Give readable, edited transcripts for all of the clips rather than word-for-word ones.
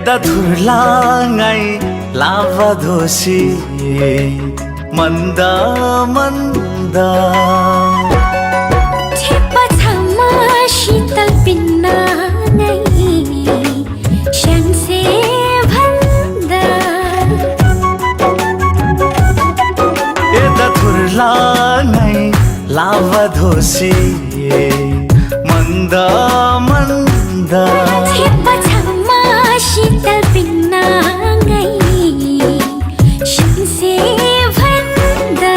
धुर्लाङै लाभा-धोसी मन्दा मन्दा छेपछाममा शीतल पिन्नाङै स्याङ्से भन्दा धुर्लाङै लाभा-धोसी मन्दा मन्दा छेपछाममा शीतल पिन्नाङै स्याङ्से भन्दा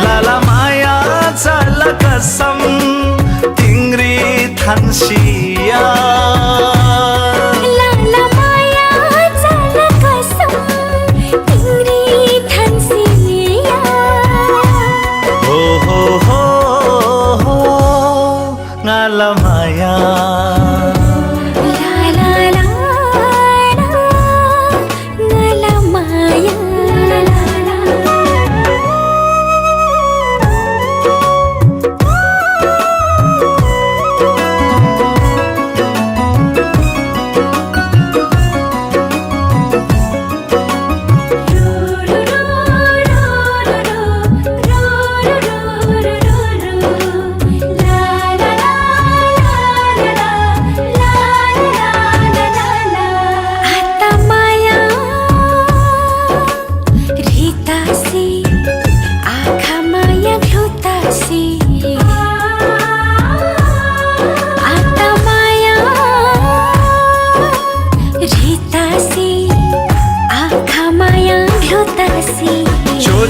लाला माया चल कसम तिङ्री थान्सिया लाला माया चल कसम तिङ्री थान्सिया हो ngala maya la la la la ngala maya la la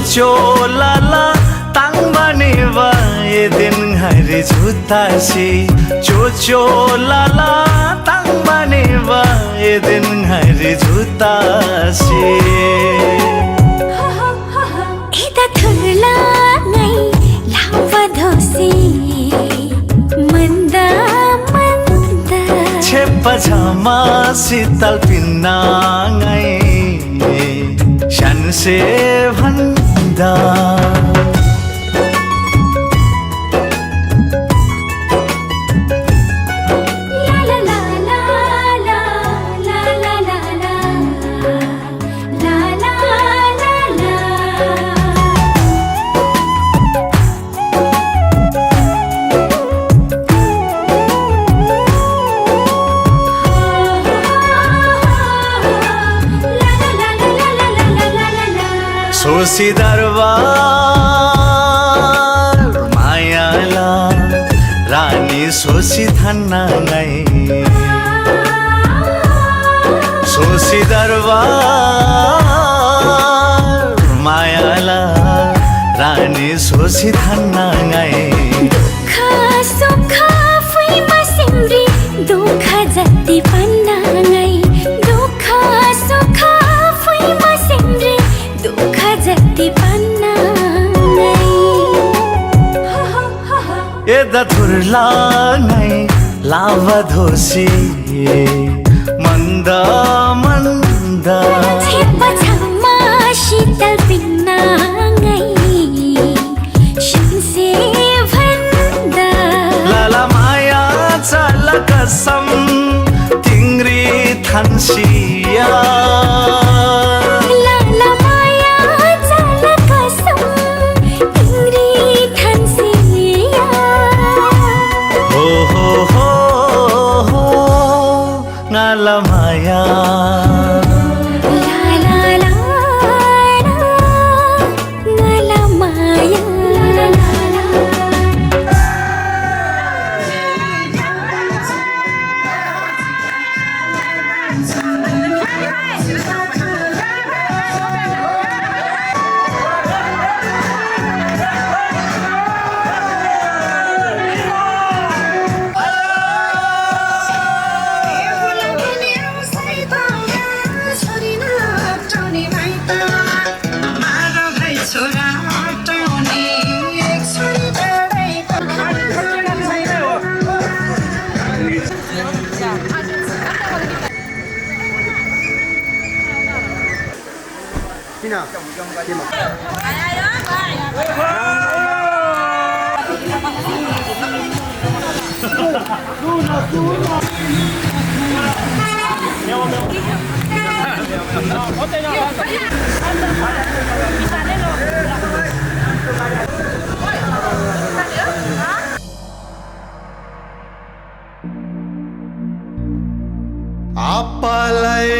चो लाला ताङ बनेवा ए दिन हरि झुतासी चो लाला ताङ बनेवा ए दिन हरि झुतासी इदा धुर्लाङै लाभा-धोसी मन्दा मन्दा छेपछाममा शीतल पिन्नाङै स्याङ्से भन्दा सोसी दरबार मायाला रानी सोसी थान्नाङै सोसी दरबार मायाला रानी सोसी थान्नाङै दुःख सुख फुइमा सिम्री दुःख जति पन्नाङै दुःख सुख फुइमा सिम्री दुःख जति पन्नाङै धुर्लाङै लाभा-धोसी मन्दा मन्दा छेपछाममा शीतल पिन्नाङै स्याङ्से भन्दा लाला माया चल कसम तिङ्री थान्सिया लाला माया चल कसम तिङ्री थान्सिया हो ngala maya la la la ngala maya la la Não,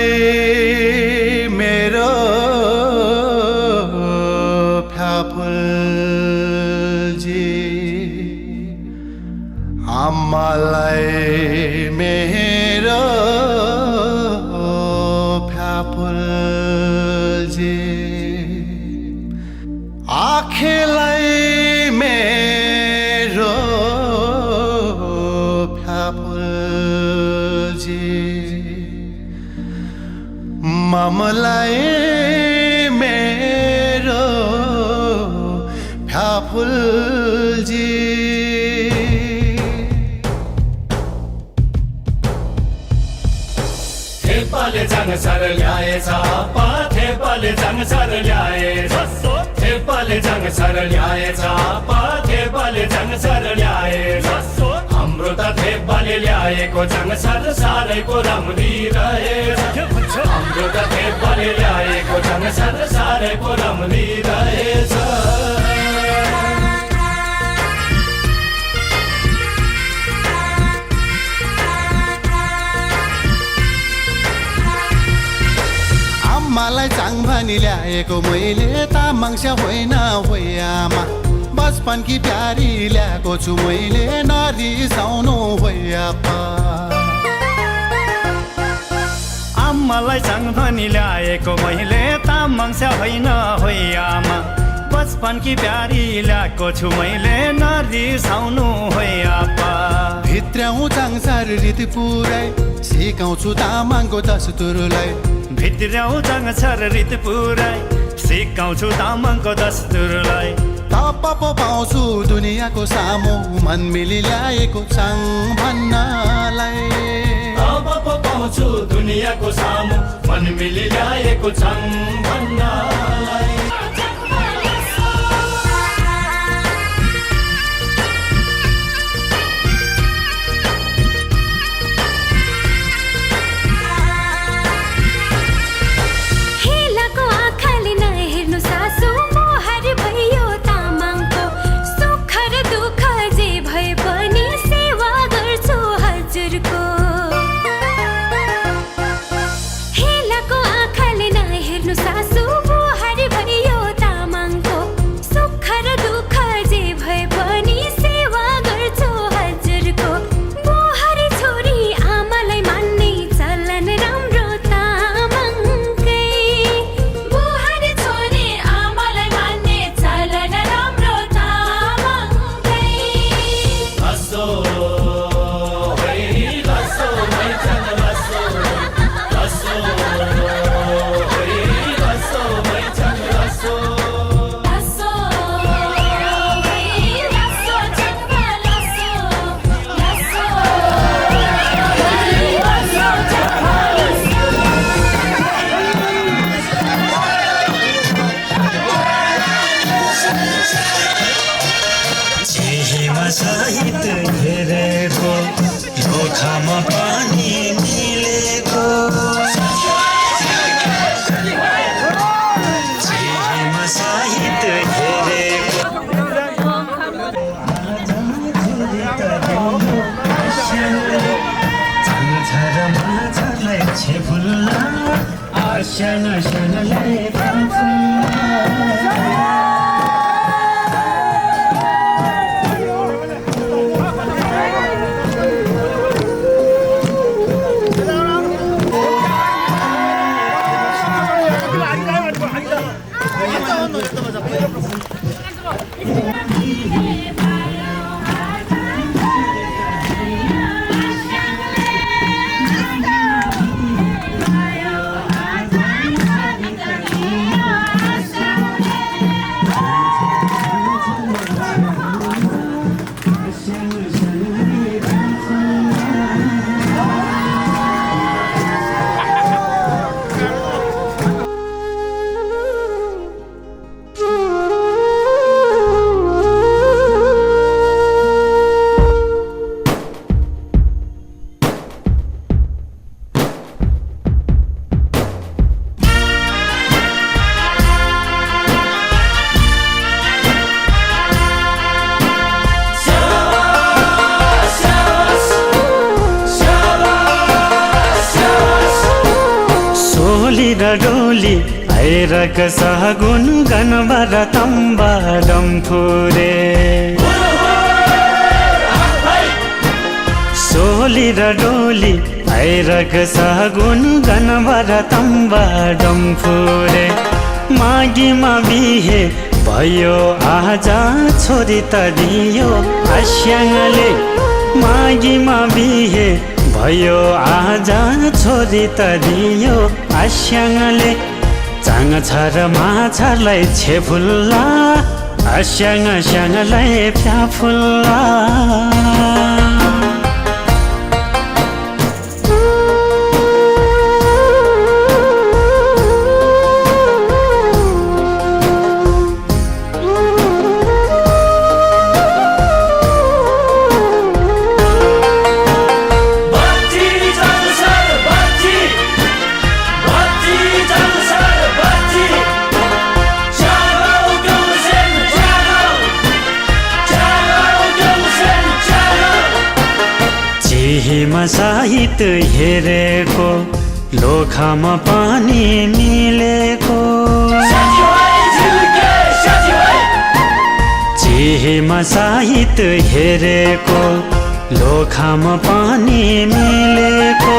आप्पालाई मेरो फ्याफुलजी आम्मालाई मेरो फ्याफुलजी आँखेलाई मेरो फ्याफुलजी ममलाई मेरो फ्याफुलजी थेपाले जाङसर ल्याएछ पा थेपाले जाङसर ल्याएछ थेपाले जाङसर ल्याएछ पा थेपाले जाङसर ल्याएछ हाम्रो त थेपाले ल्याएको जाङसर सारैको राम्री रहेछ हाम्रो त थेपाले ल्याएको जाङसर सारैको राम्री रहेछ आम्मालाई चाङ भनी ल्याएको मैले तामाङस्या होइन होइ आमा बचपनकी प्यारी ल्याएको छु मैले नरिसाउनु होइ आप्पा आम्मालाई चाङ भनी ल्याएको मैले तामाङस्या होइन होइ आमा बचपनकी प्यारी ल्याएको छु मैले नरिसाउनु होइ आप्पा भित्रौँ चाङसार रीति पुरै सिकाउँछु तामाङको दस्तुरलाई भित्रौँ चाङसार रीति पुरै सिकाउँछु तामाङको दस्तुरलाई तप पो पाउँछु दुनियाँको सामु मन मिली ल्याएको चाङ भन्नलाई अब पो पाउँछु दुनियाँको सामु मन मिली ल्याएको चाङ भन्नलाई सहित घेरेको धोखामा पानी मिलेको चेहेमा सहित घेरेको झन्झरमा झलाई छेफुल्ला आसान आसानलाई सोली र डोली आइरक सगुन गनबर तम्बा डम्फुरे सोली र डोली आइरक सगुन गनबर तम्बा डम्फुरे मागीमा बिहे भयो आज छोरी त दियो आस्याङले मागीमा बिहे भयो आज छोरी त दियो आस्याङले चाङ छ र माछालाई छेफुल्ला आस्याङ स्याङलाई फ्याफुल्ला हिमा साहित्य हेरेको लोखामा पानी मिलेको चिहीमा साहित्य हेरेको लोखामा पानी मिलेको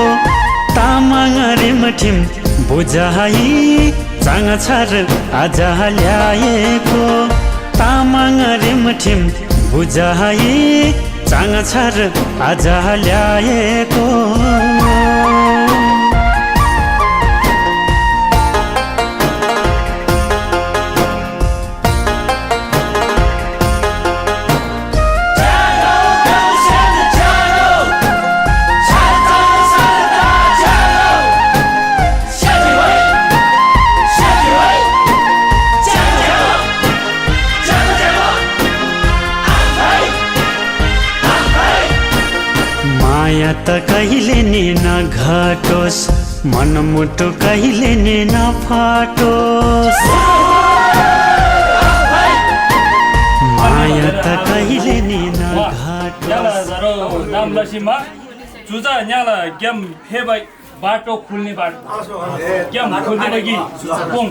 तामाङ रिमठिम बुझाइ चाङ छर आज ल्याएको तामाङ रिमठिम बुझाइ चाङ छर आज ल्याएको माया त कहिले नि नघटोस् मनमुटु कहिले नि नफाटोस् माया त कहिले नि नघटोस् नामलसीमा चुजा न्याला गेम फेबाई बाटो खुल्ने बाटो गेम खुल्ने कि पुङ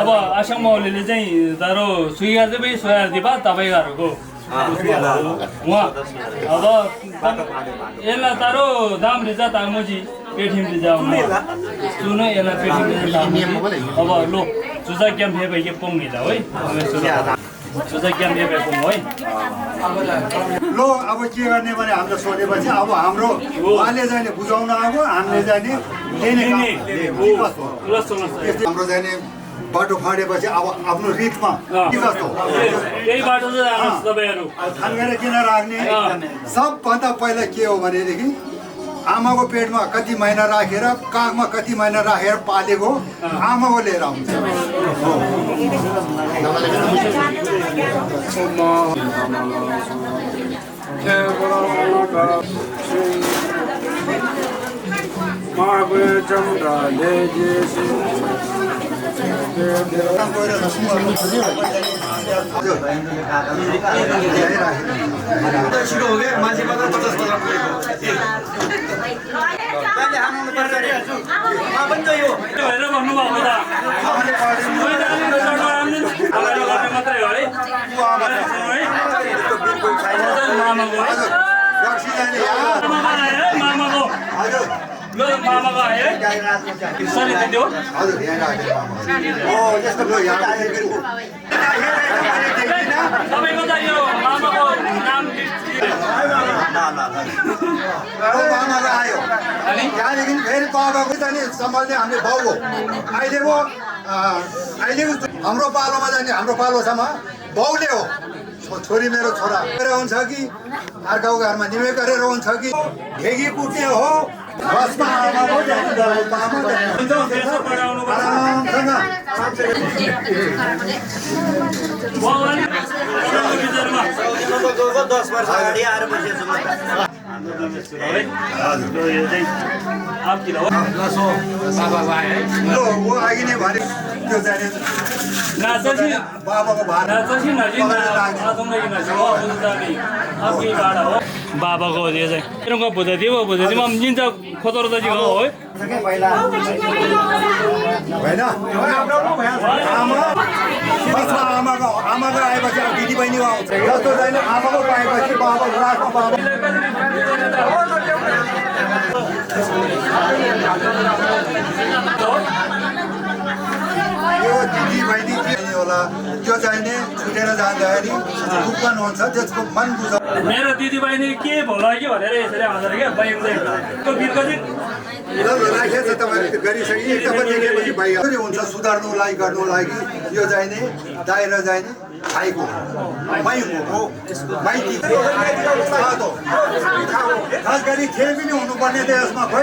अब आसाम माउलीले चाहिँ तारो सुइगा चाहिँ सोया दिबा तपाईहरुको उहाँ अब यसलाई तारो दाम लिजा तामुजी पेठिम लिजा सुन यसलाई पेठिम लिजा अब लो चुजा गेम फेबाई के पुङ लिजा है चुजा गेम फेबाई पुङ है लो अब के गर्ने भने हामीले सोधेपछि अब हाम्रो उहाँले जाने बुझाउन आएको हामीले जाने हाम्रो जाने बाटो फाँडेपछि अब आफ्नो रिटमा के कस्तो यही बाटो चाहिँ तपाईहरु थालेर किन राख्ने सबभन्दा पहिला के हो भनेदेखि आमाको पेटमा कति महिना राखेर काखमा कति महिना राखेर पालेको आमाको लिएर आउँछ लो मामाको आयो सरी दियो हजुर यहाँ राखेर ओ यस्तो लो यहाँ तपाईको त यो मामाको नाम मामाको आयो त्यहाँदेखि फेरि बाबाको जाने सम्हाल्ने हामीले बाउ हो अहिलेको हाम्रो पालोमा जाने हाम्रो पालोसम्म बाउले हो छोरी मेरो छोरा हुन्छ कि अर्काको घरमा निमे गरेर हुन्छ कि ढेगी कुट्ने हो बसमा आमाको बाबाको भाडा बाबाको हो यो चाहिँ मेरोको भुजादीमा निन्छ खोतरो दाजु हो है होइन आमाको आएपछि दिदी बहिनी आउँछ जस्तो छैन आमाको पाएपछि बाबा बुढाको बाबा यो दिदी बहिनी के होला त्यो चाहिने छुटेर जाँदाखेरि दुःख हुन्छ त्यसको मन बुझ मेरो दिदी बहिनी के भोला कि भनेर यसरी आउँछ क्या बहिनी चाहिँ बिर्को चाहिँ राखेछ तपाईँले गरिसके एकदमै देखेपछि भाइ हुन्छ सुधार्नु लागि गर्नु लागि यो चाहिने दाएर चाहिने भाइको माइती खास गरी खेल पनि हुनुपर्ने त यसमा खोइ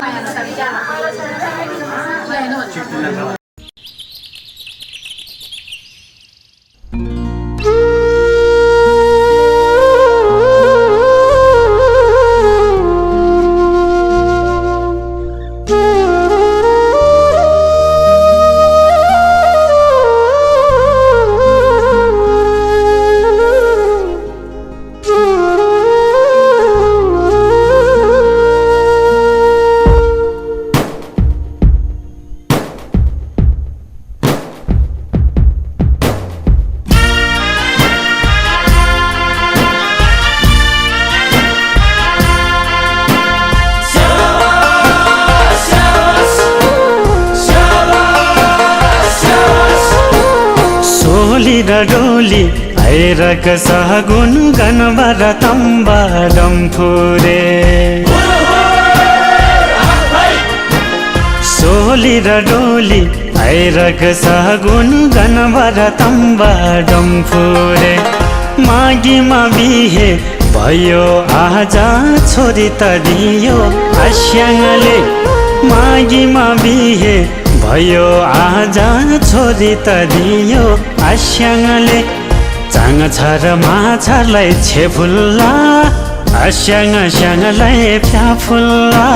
डोली आइरक सहगुन गनबर तम्बाडम फुरे सोली र डोली आइरक सहगुन गनबर तम्बाडम फुरे मागीमा बिहे भयो आजा छोरी त दियो आस्याङले मागीमा बिहे भयो आजा छोरी त दियो आस्याङले चाङ छ र माछालाई छेफुल्ला आस्याङ स्याङलाई फ्याफुल्ला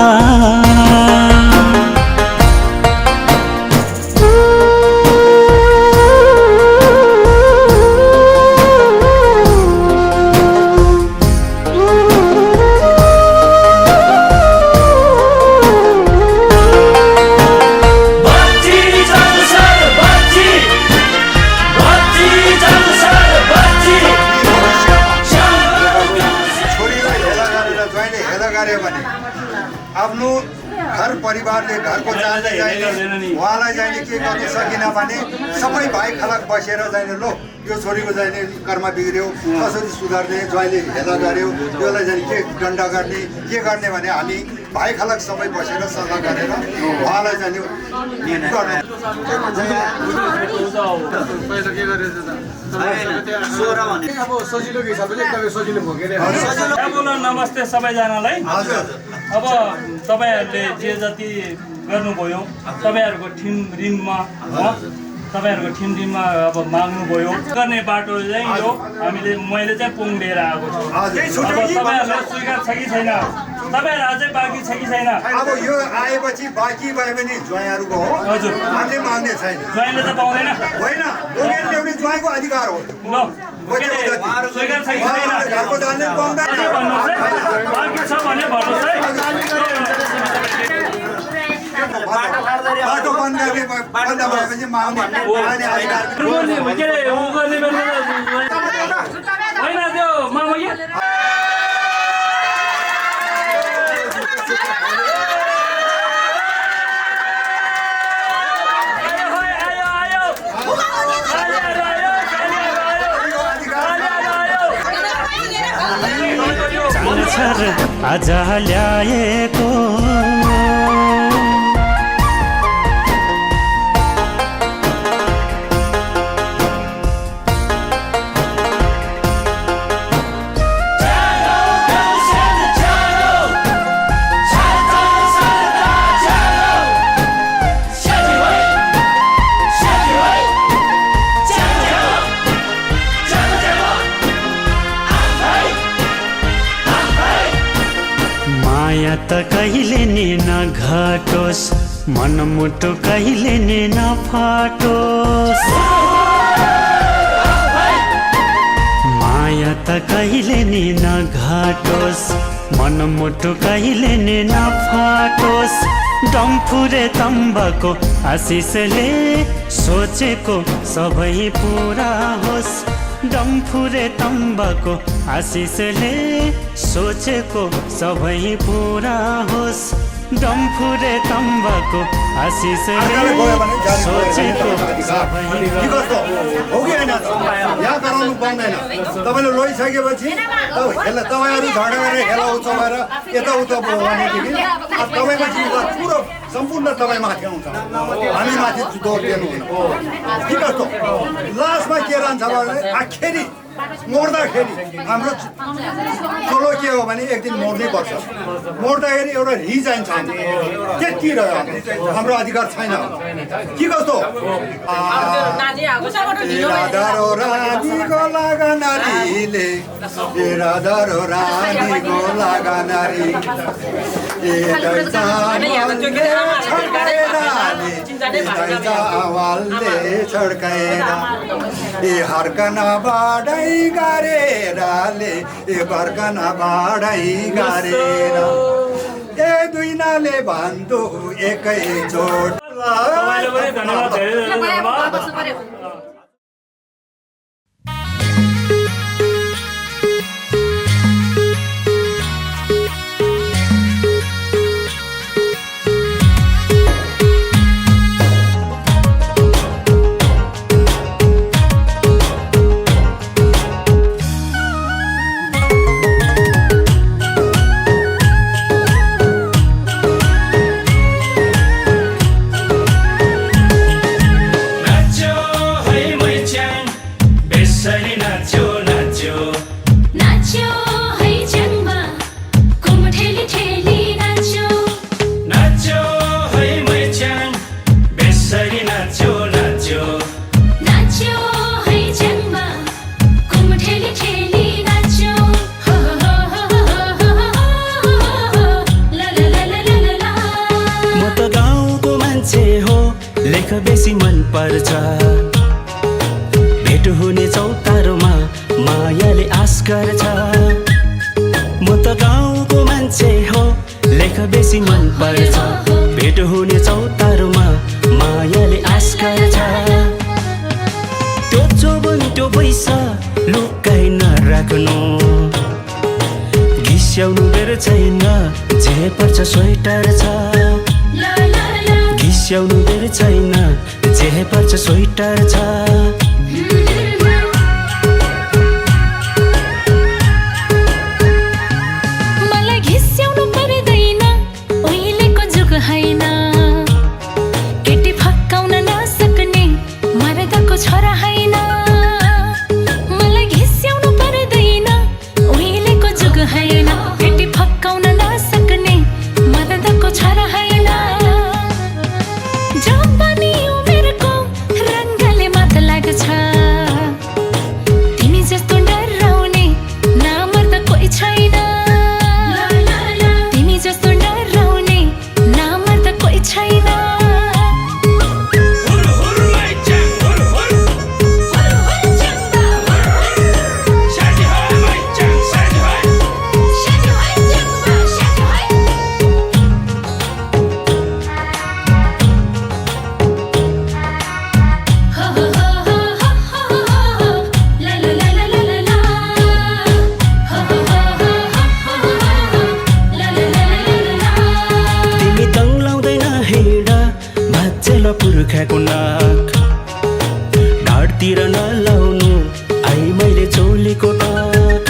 आफ्नो घर परिवारले घरको जाने जाने उहाँलाई जाने के गर्नु सकिन भने सबै भाइ खलक बसेर जाने लो यो छोरीको जाने कर्म बिग्रियो कसरी सुधार्ने ज्वाइँले हेला गर्यो योलाई जाने के दण्ड गर्ने के गर्ने भने हामी भाइ खलक सबै बसेर सल्लाह गरेर उहाँलाई जाने नमस्ते सबैजनालाई अब तपाईहरुले जे जति गर्नुभयो तपाईहरुको टिम ऋणमा तपाईहरुको टिम ऋणमा अब माग्नुभयो गर्ने बाटो चाहिँ यो हामीले मैले चाहिँ पुङ लिएर आएको छु अब तपाईहरुलाई स्वीकार छ कि छैन तपाईहरु अझै बाँकी छ कि छैन अब यो आएपछि बाँकी भयो भने ज्वाइँहरुको हो हजुर हामीले माग्ने छैन ज्वाइँले त पाउँदैन होइन बोकेर ल्याउने ज्वाइँको अधिकार हो ल स्वीकार छ कि छैन घरको जाने पाउँदैन बाँकी छ भने भन्नुहोस् है बाटो बन्द गर्ने बन्द भएपछि माग्ने अधिकार के अरे उ गर्ने बेला होइन त्यो मामा के आज ल्याएको त कहिले नि नघटोस् मनमुटु कहिले नि नफाटोस् माया त कहिले नि नघटोस् मनमुटु कहिले नि नफाटोस् डम्फुरे तम्बाको आशिषले सोचेको सबै पुरा होस् डम्फुरे तम्बाको आशिषले सोचेको सबै पुरा होस् डम्फुरे तम्बाको आशिषले सोचेको सबै के कस्तो हो कि होइन यहाँ गराउनु पाउँदैन तपाईँले लैसकेपछि तपाईँहरू झगडा गरेर खेला उचाएर यताउता भयो भनेदेखि तपाईँपछि पुरो सम्पूर्ण तपाईँ माथि आउँछ हामी माथि दोष दिनुहुन्न के कस्तो लास्टमा के रहन्छ भने आखिरी मोड्दाखेरि हाम्रो चलो के हो भने एक दिन मोड्नै पर्छ मोड्दाखेरि एउटा रिजाइन छैन त्यति रह्यो हाम्रो अधिकार छैन के कस्तो राधारो रानीको लागा नारीले राधारो रानीको लागा नारी आवालले छड्काएर हर्कना बाडै गरेरले बर्कना बाडै गरेर ए दुईनाले भन्छु एकै चोट तपाईँले पनि धन्यवाद धेरै धन्यवाद बेसी मन पर्छ भेट हुने चौतारोमा मायाले आश गर्छ म त गाउँको मान्छे हो लेख बेसी मन पर्छ भेट हुने चौतारोमा मायाले आश गर्छ त्यो चोबन त्यो पैसा लुकाइ नराख्नु घिस्याउनु बेर छैन जे पर्छ स्वेटर छ घिस्याउनु बेर छैन जे पर्छ स्वेटर छ मलाई घिस्याउनु पर्दैन उहिलेको जुग होइन केटी फक्काउन नसक्ने मर्दको छोरा होइन मलाई घिस्याउनु पर्दैन उहिलेको जुग होइन केटी फक्काउन नसक्ने मर्दको छोरा होइन जवानी उमेरको रङ्गले मात लाग्छ तिमी जस्तो डराउने नामर्द कोही छैन तिमी जस्तो डराउने नामर्द कोही छैन पुर्खाको नाक ढाडतिर नलाउनु आई मैले चोलीको टाक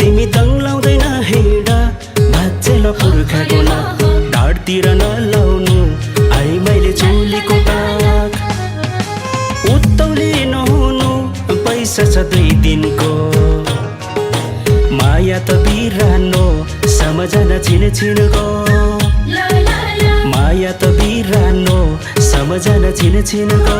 तिमी दङ्लाउँदैन हिँड भाचेल पुर्खाको नाक ढाडतिर नलाउनु आई मैले चोलीको टाक उत्तौली नहुनु पैसा छ 2 दिनको माया त बिरानो सम्झना छिन छिनको माया त बिरानो सम्झना छिन छिनको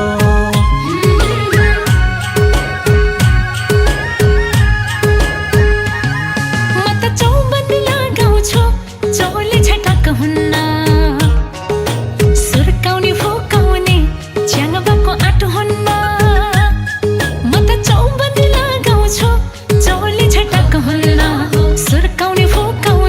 म त चौबन्दी लगाउँछु चौली छटाक हुन्न सुर्काउने फुकाउने च्याङ्बाको आँट हुन्न म त चौबन्दी लगाउँछु चौली छटाक हुन्न सुर्काउने फुकाउने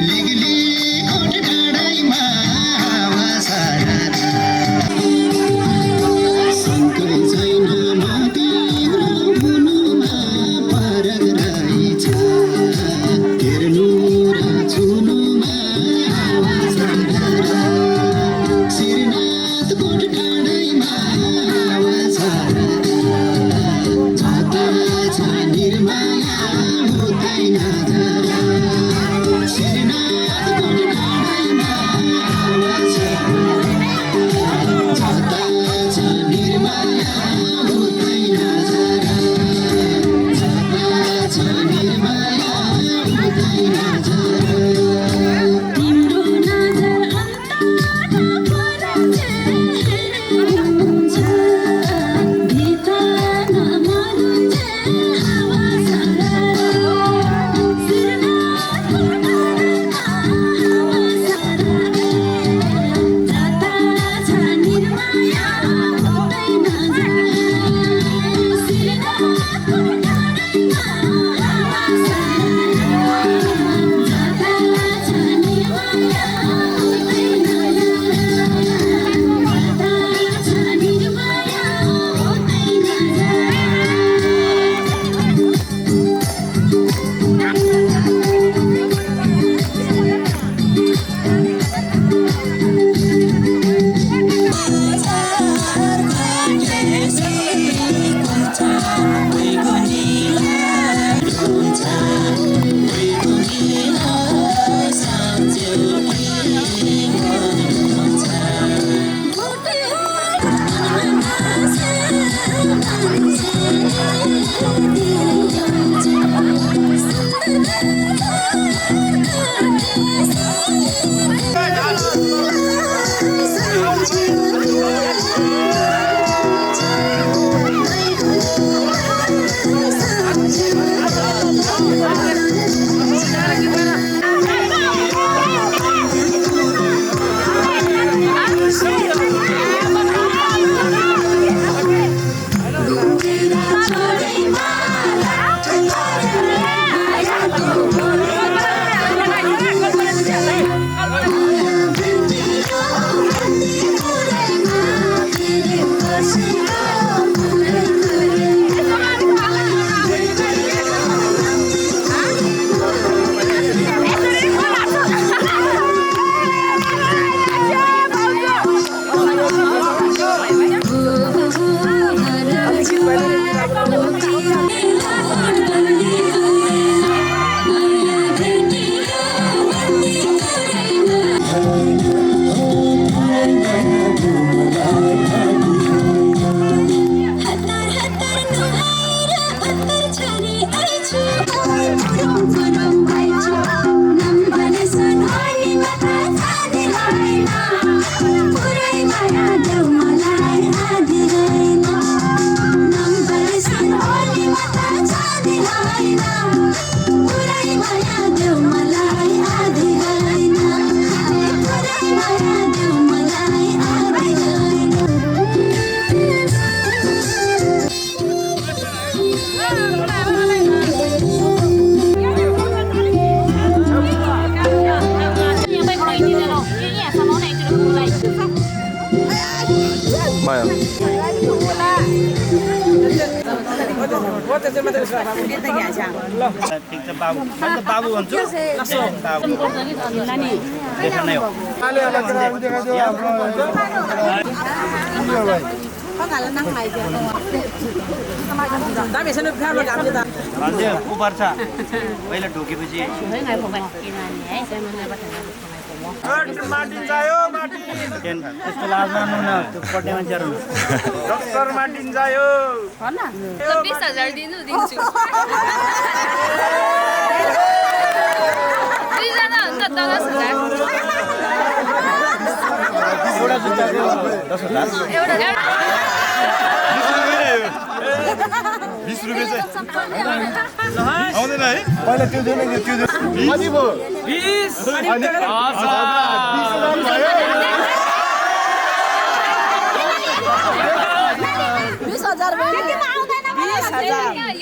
लिगली कोट डाँडैमा हावा सारा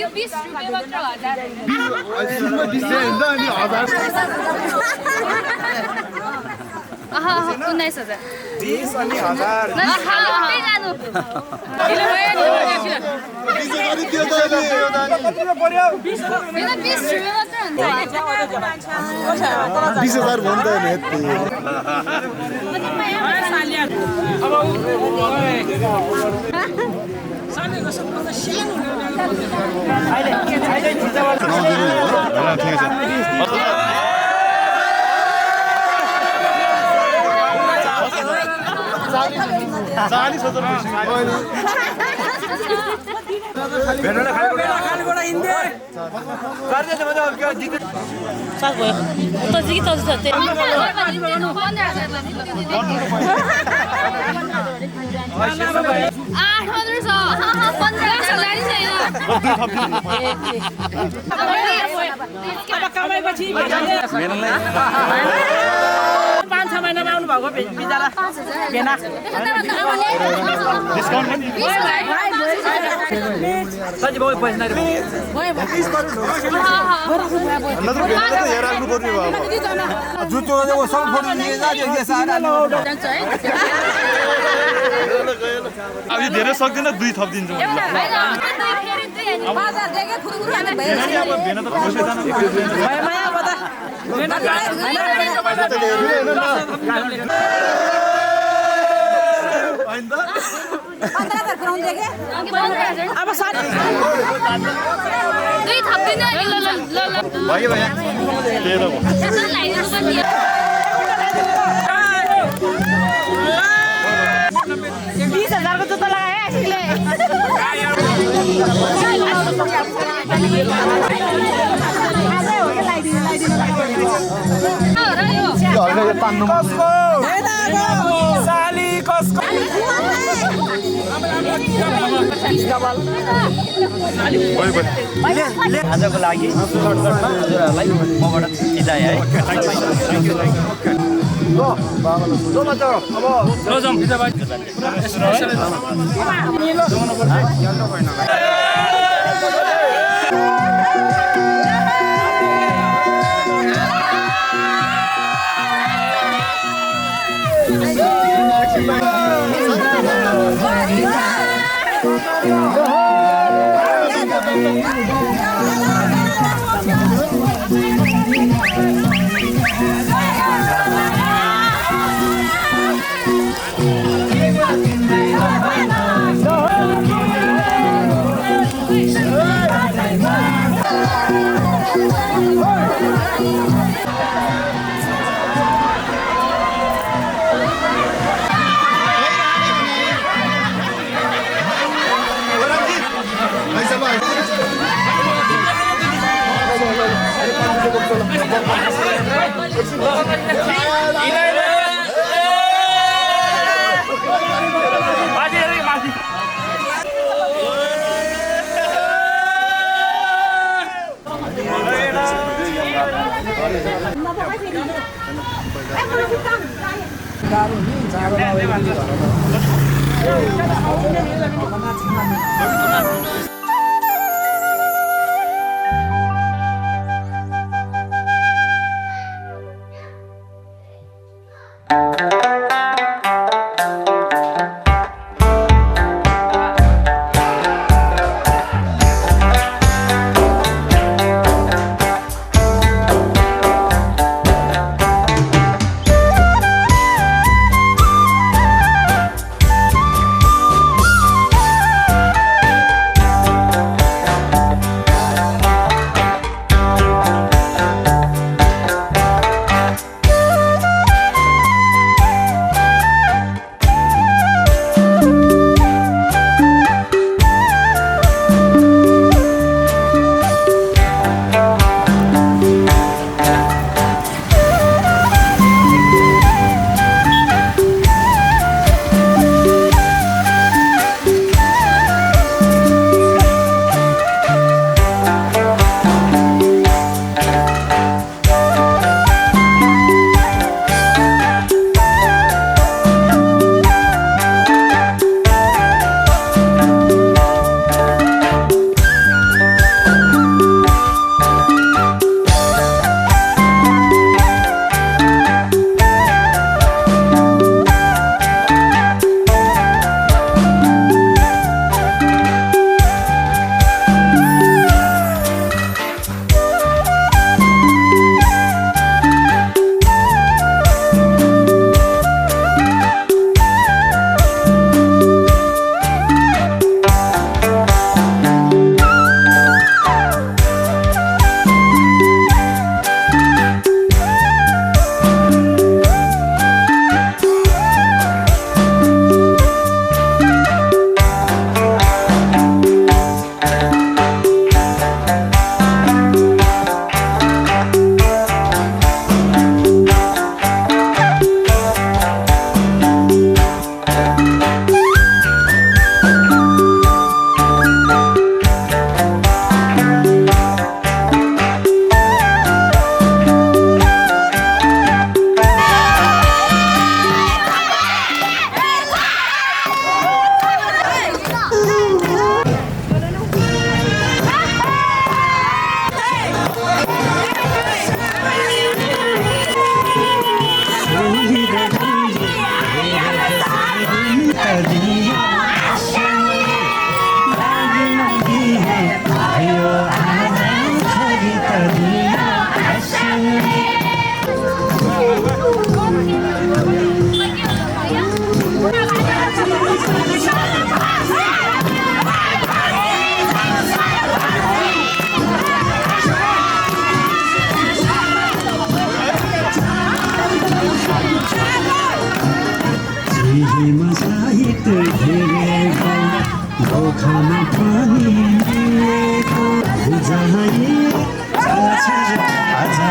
यो 20 रुपैयाँ मात्र 19,000 20 अनि 1000 अब धेरै सक्दैन दुई थप दिन्छु भयो भैया 20,000 को जुत्ता लगाए आजको लागि हजुरहरूलाई मबाट बिदाई है केहीमा साहित्य घेरेको धोखामा पनि मिलेको बुझाइ चल्छ आजको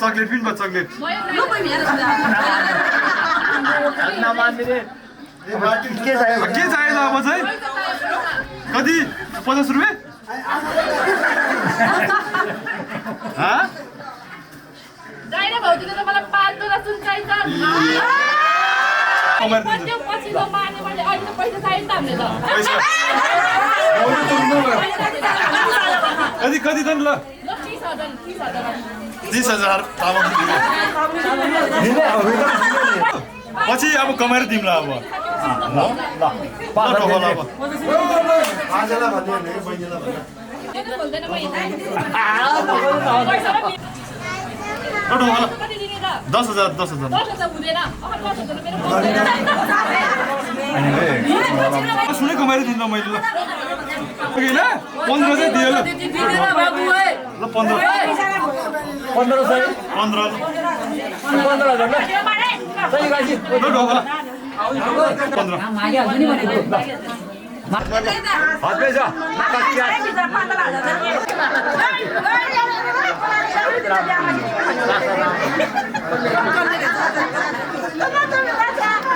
चकलेट पिन चकलेट के चाहियो अब चाहिँ कति 50 रुपियाँ कति कति त ल 30,000 पछि अब कमाएर दिउँला अब दस हजार सुने कमाएर दिनु मैले ल 15 चाहिँ दियो ल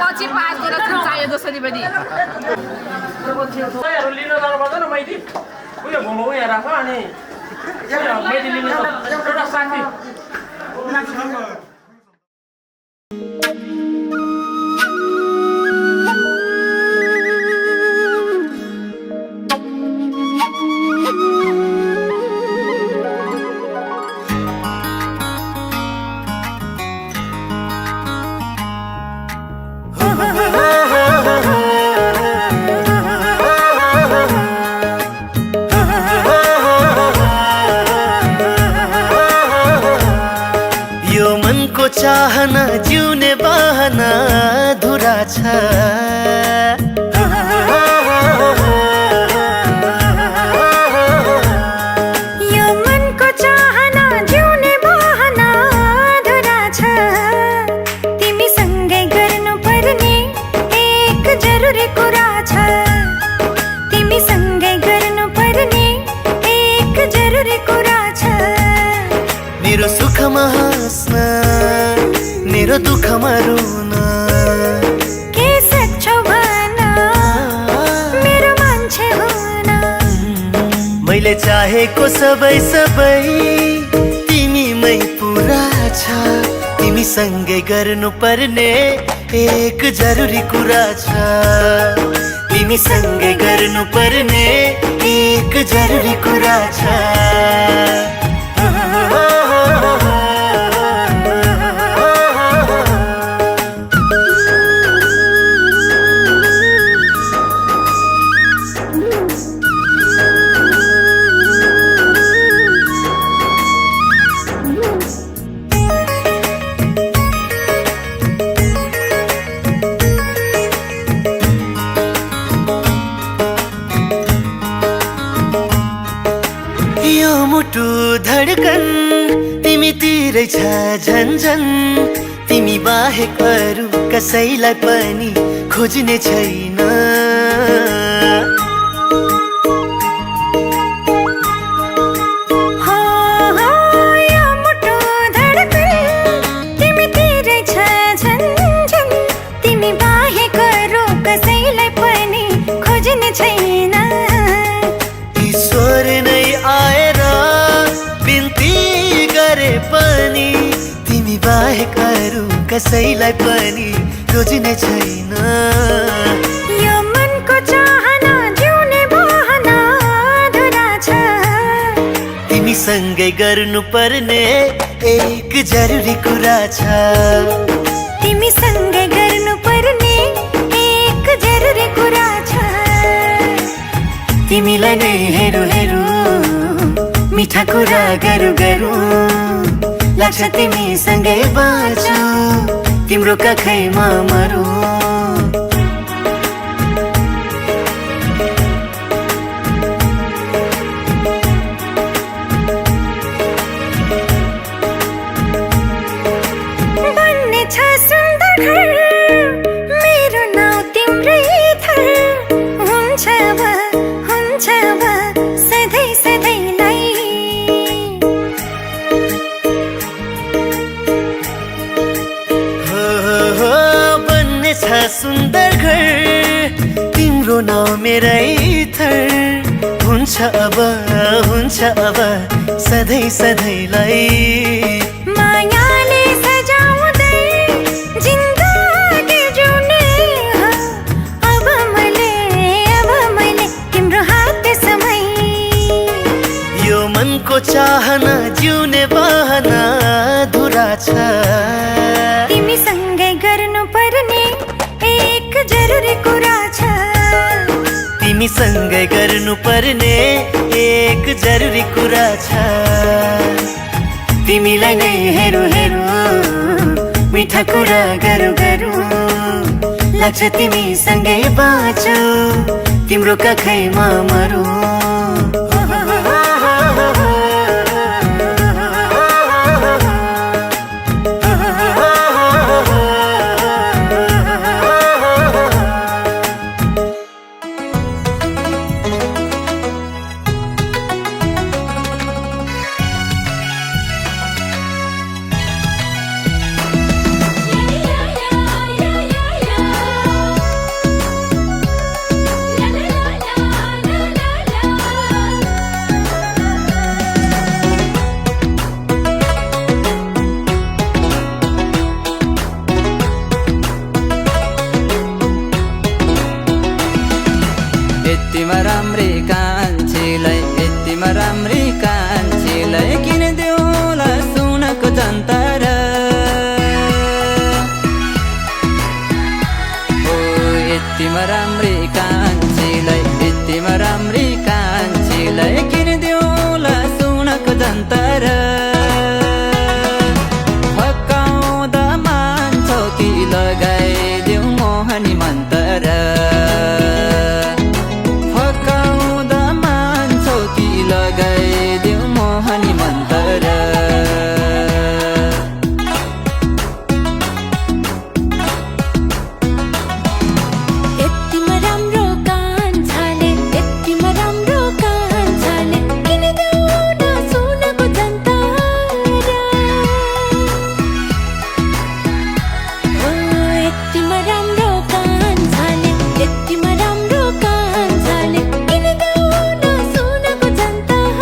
पछि 5 गरेर चाहियो जसरी पनि लिन जानु पर्दैन मैले उयो भोलो उयो राख अनि मैले लिनु एउटा साथी चाहना जिउने बहना धुरा छ यो मनको चाहना जिउने बहना धुरा छ तिमीसँगै गर्नुपर्ने एक जरुरी कुरा छ तिमीसँगै गर्नुपर्ने एक जरुरी कुरा छ मेरो सुखमा हाँस्न मेरो दुःखमा रुन के सक्छौ भन मेरो मान्छे हुन मैले चाहेको सबै तिमीमै पुरा छ तिमीसँगै गर्नुपर्ने एक जरुरी कुरा छ तिमीसँगै गर्नुपर्ने एक जरुरी कुरा छ मुटु धडकन तिमीतिरै छ झन्झन तिमी बाहेक अरू कसैलाई पनि खोज्ने छैन ईश्वर नै आएर बिन्ती गरे पनि तिमी बाहेक अरू कसैलाई पनि रोज्ने छैन यो मनको चाहना जिउने बहना अधुरा छ तिमीसँगै गर्नुपर्ने एक जरुरी कुरा छ तिमीसँगै गर्नुपर्ने एक जरुरी कुरा छ तिमीलाई नै हेरु हेरु मिठा कुरा गरौँ गरौँ लाग्छ तिमीसँगै बाँचु तिम्रो कखैमा मरौँ बन्ने छ सुन्दर घर मेरो नाउँ तिम्रै थर हुन्छ अब सधैँ सधैँलाई हो बन्ने छ सुन्दर घर तिम्रो नाउँ मेरै थर हुन्छ अब सधैँ सधैँलाई मायाले सजाउँदै जिन्दगी जिउने हो अब मैले तिम्रो हात समय यो मनको चाहना जिउने बहना अधुरा छ तिमीसँगै गर्नुपर्ने एक जरुरी कुरा छ तिमीसँगै गर्नुपर्ने एक जरुरी कुरा छ तिमीलाई नै हेरु हेरु मिठा कुरा गरौँ गरौँ लाग्छ तिमीसँगै बाँचु तिम्रो कखैमा मरौँ यतिमा राम्री कान्छीलाई किन देऊला सुनको जन्तर ओ यतिमा राम्री कान्छीलाई किन देऊला सुनको जन्तर फकाउँदा मान्छौ कि लगाइदेऊ मोहनी मन्तर लगाइदेऊ मोहनी मन्तर यतिमा राम्रो कान्छाले किन देउन सुनको जन्तर यतिमा राम्रो कान्छाले किन देउन सुनको जन्तर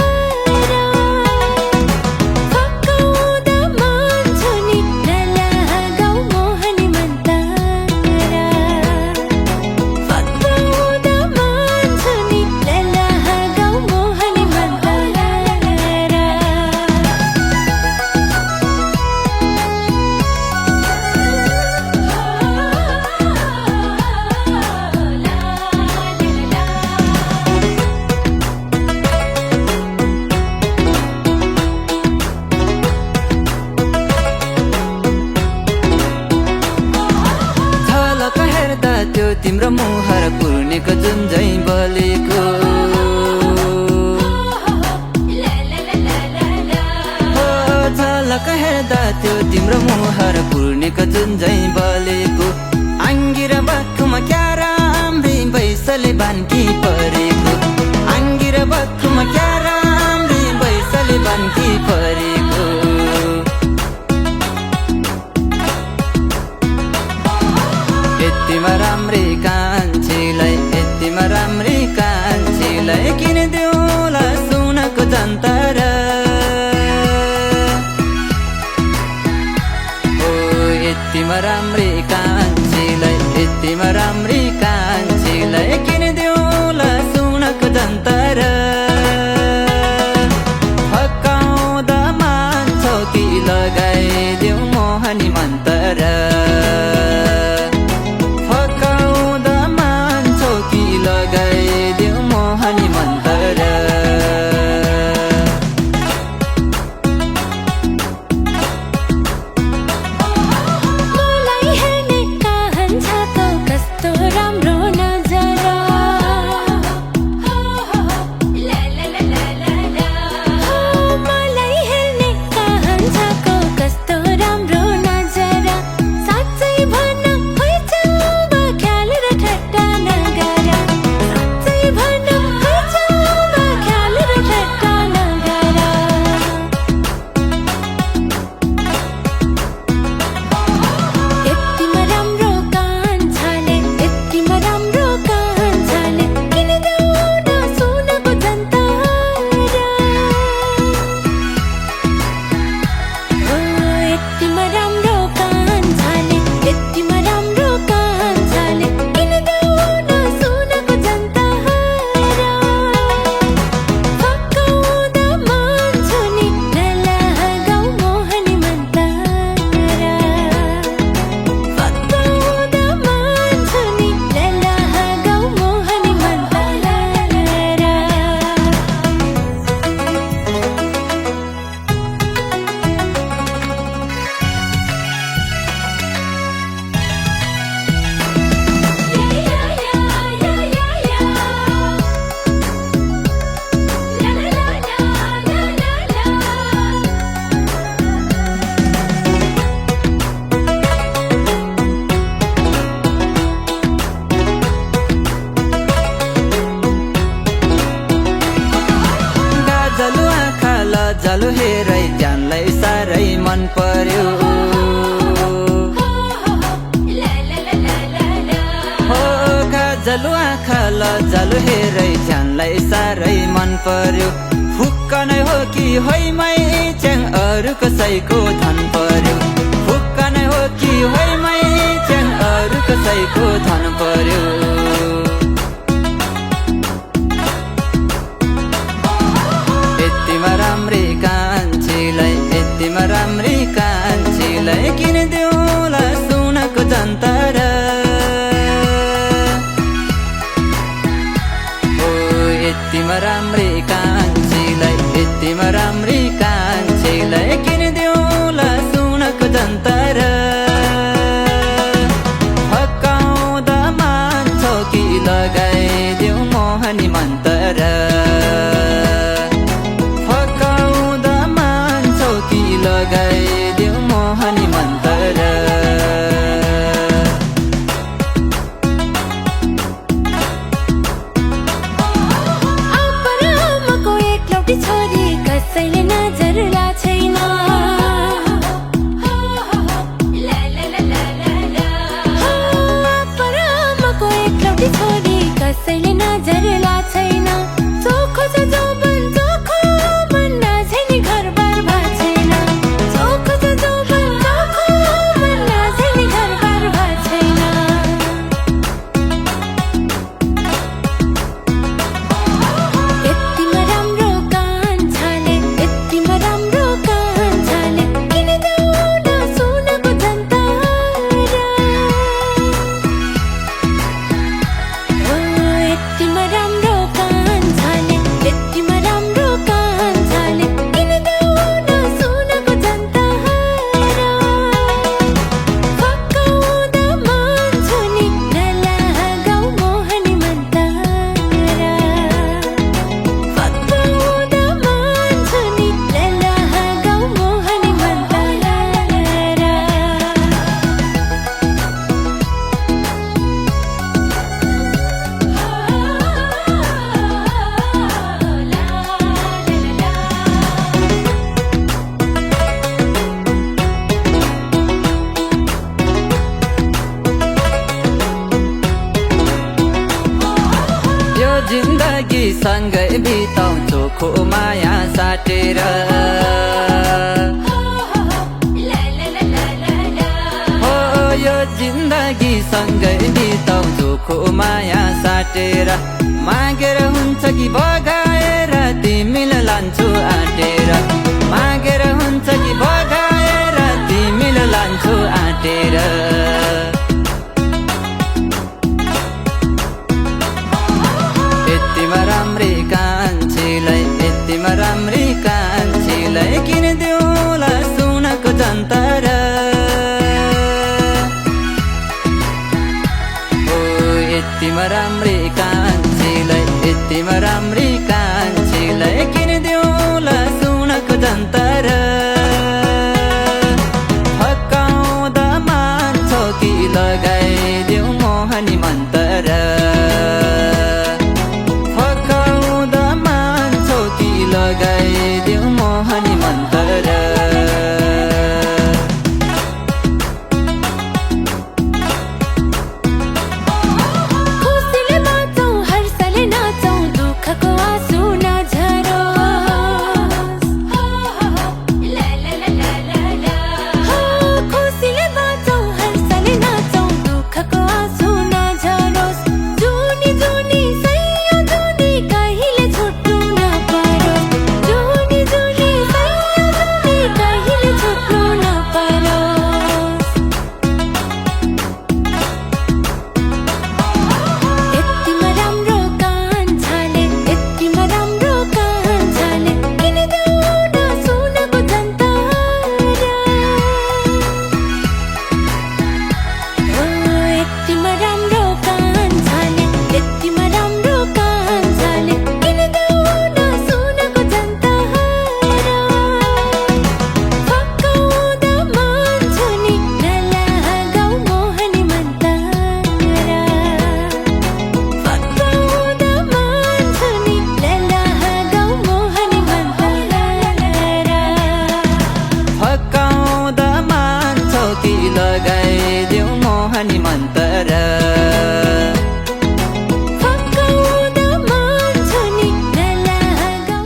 फकाउँदा मान्छौ नि नलगाऊ मोहनी मन्तर फकाउँदा मान्छौ नि नलगाऊ मोहनी मन्तर झलक हेर्दा त्यो तिम्रो मुहार पुर्नेको जुन झैँ बलेको झलक हेर्दा त्यो तिम्रो मुहार पूर्णिको जुन झै बलेको आङ्गी र बखुमा क्या राम्री बैसले बान्की परेको आङ्गी र बखुमा क्या राम्री बैसले बान्की परेको यतिमा राम्री कान्छीलाई किन देऊला सुनको जन्तर ओ यतिमा राम्री कान्छीलाई किन देऊला सुनको जन्तर फकाउँदा मान्छौ कि लगाइदेऊ मोहनी मन्तर जालु हेरै जानलाई साह्रै मन पर्यो हो गाजलु आँखा लजालु हेरै जानलाई साह्रै मन पर्यो फुक्क नै हो कि होइमै च्याङ अरू कसैको धन पर्यो फुक्क नै हो कि होइमै च्याङ अरू कसैको धन पर्यो यतिमा राम्री कान्छीलाई किन देऊला सुनको जन्तर ओ यतिमा राम्री कान्छीलाई किन देऊला सुनको जन्तर फकाउँदा मान्छौ कि लगाइदेऊ मोहनी मन्तर लगाइदेऊ मोहनी मन्तर आमाको एकलौटी छोरी कसैले नजर लाग्दैन आमाको एकलौटी छोरी कसैले नजर लाग्दैन चोखो छ जौवन चोखो मन नझैनी घर बार छैन चोखो छ आटेर हो यो जिन्दगी सँगै बिताउ दुःखो माया साटेर मागेर हुन्छ कि बगाएर तिमीलाई लान्छु आटेर मागेर हुन्छ कि बगाएर तिमीलाई लान्छु आटेर यतिमा राम्री कान्छीलाई किनिदेऊला सुनको जन्तर ओ यतिमा राम्री कान्छीलाई किनिदेऊला सुनको जन्तर फकाउँदा मान्छौ कि लगाइदेऊ मोहनी मन्तर लगाइदेऊ मोहनी मन्तर खुसीले बाँचौँ हर्षले नाचौँ दुःखको आँसु नझरोस् खुसीले बाँचौँ हर्षले नाचौँ दुःखको आँसु नझरोस् जुनी जुनी सैया जुनी कहिले छुट्नु नपरोस् जुनी जुनी सैया जुनी कहिले छुट्नु नपरोस् यतिमा राम्रो कान्छाले किनिदेऊ न सुनको जन्तर यतिमा राम्रो कान्छाले किनिदेऊ न सुनको जन्तर फकाउँदा मान्छौ नि नलगाऊ मोहनी मन्तर फकाउँदा मान्छौ नि नलगाऊ मोहनी मन्तर फकाउँदा मान्छौ कि लगाइदेऊ मोहनी मन्तर फकाउँदा मान्छौ नि नलगाऊ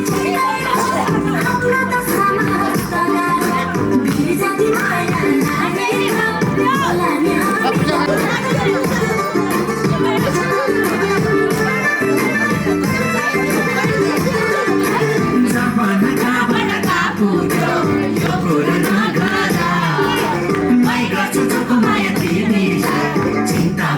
Thank you. पुग्यो यो कुरो नगरा मै गर्छु चोखो माया तिमीलाई चिन्ता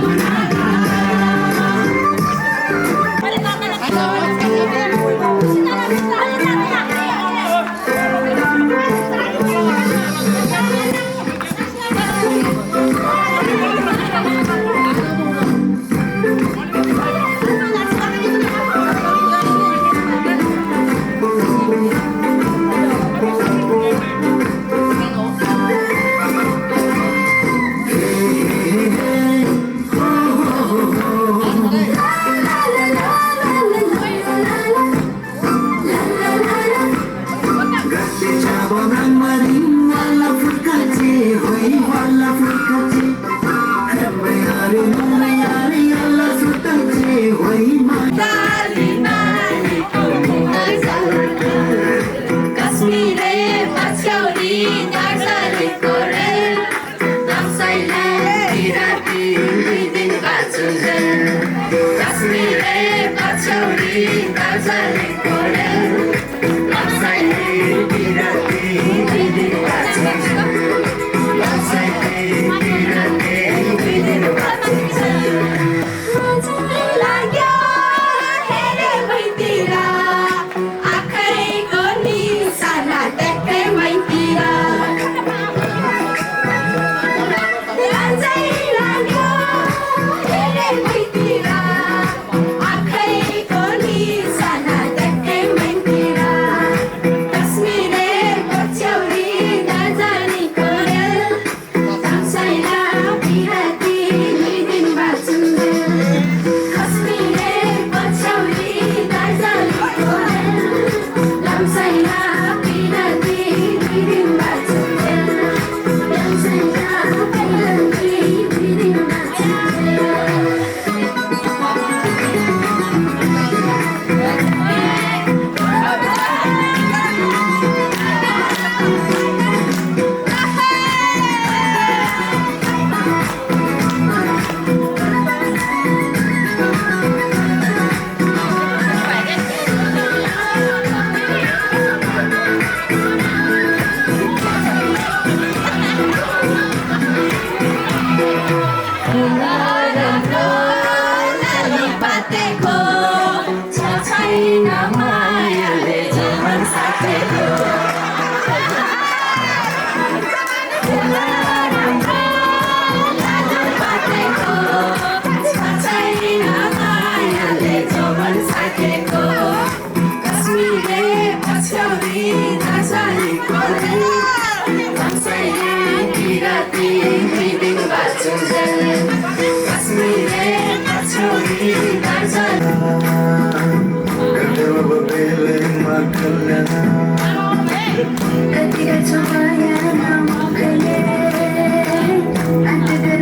नगर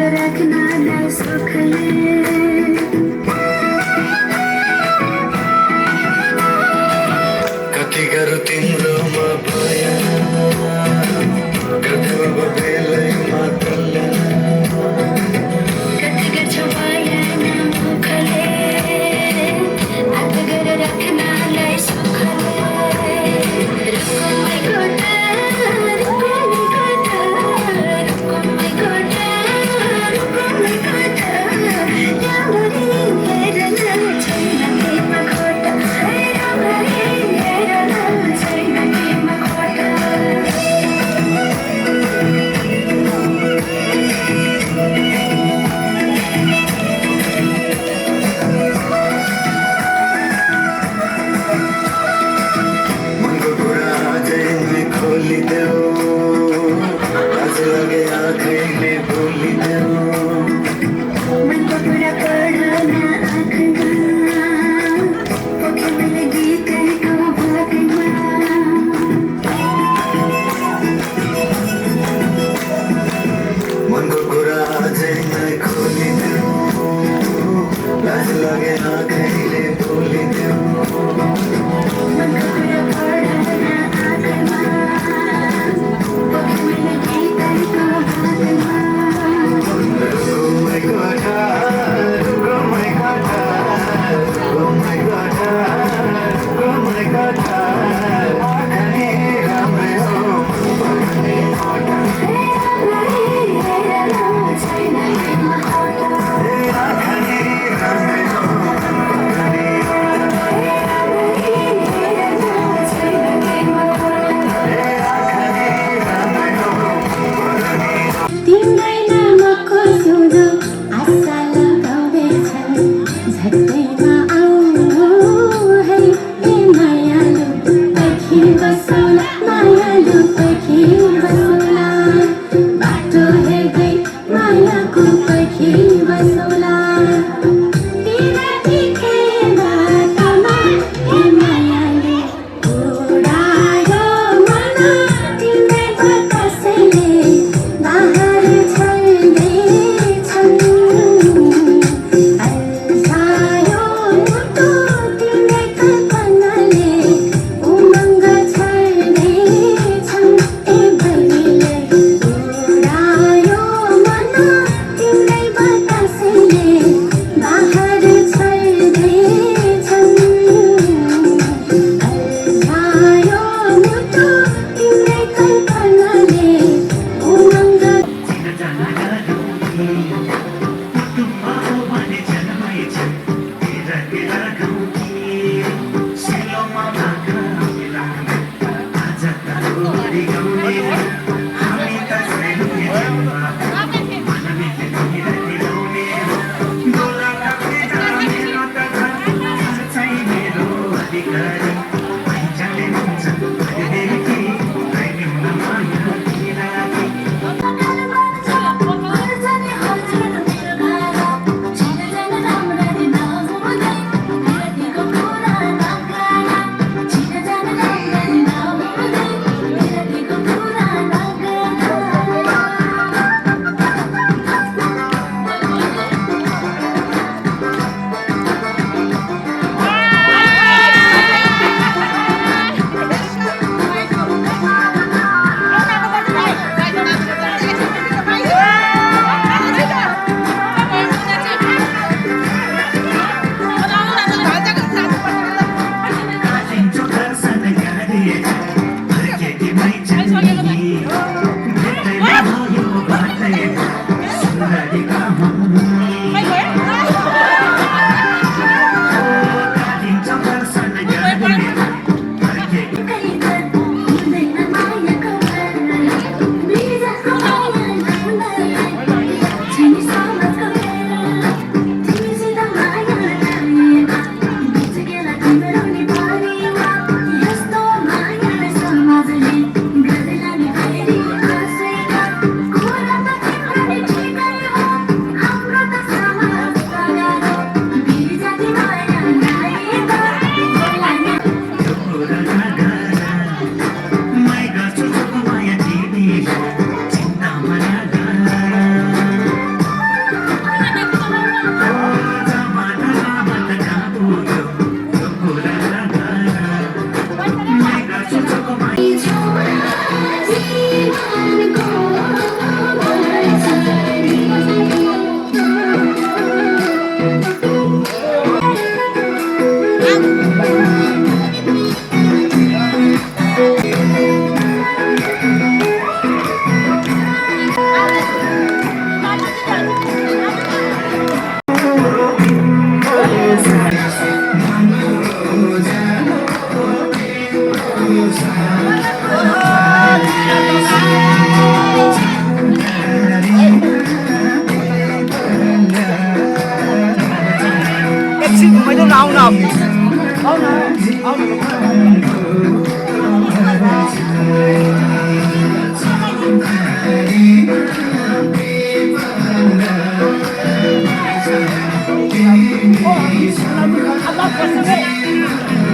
Rakhna lai sukhale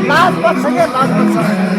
Last box again, last box.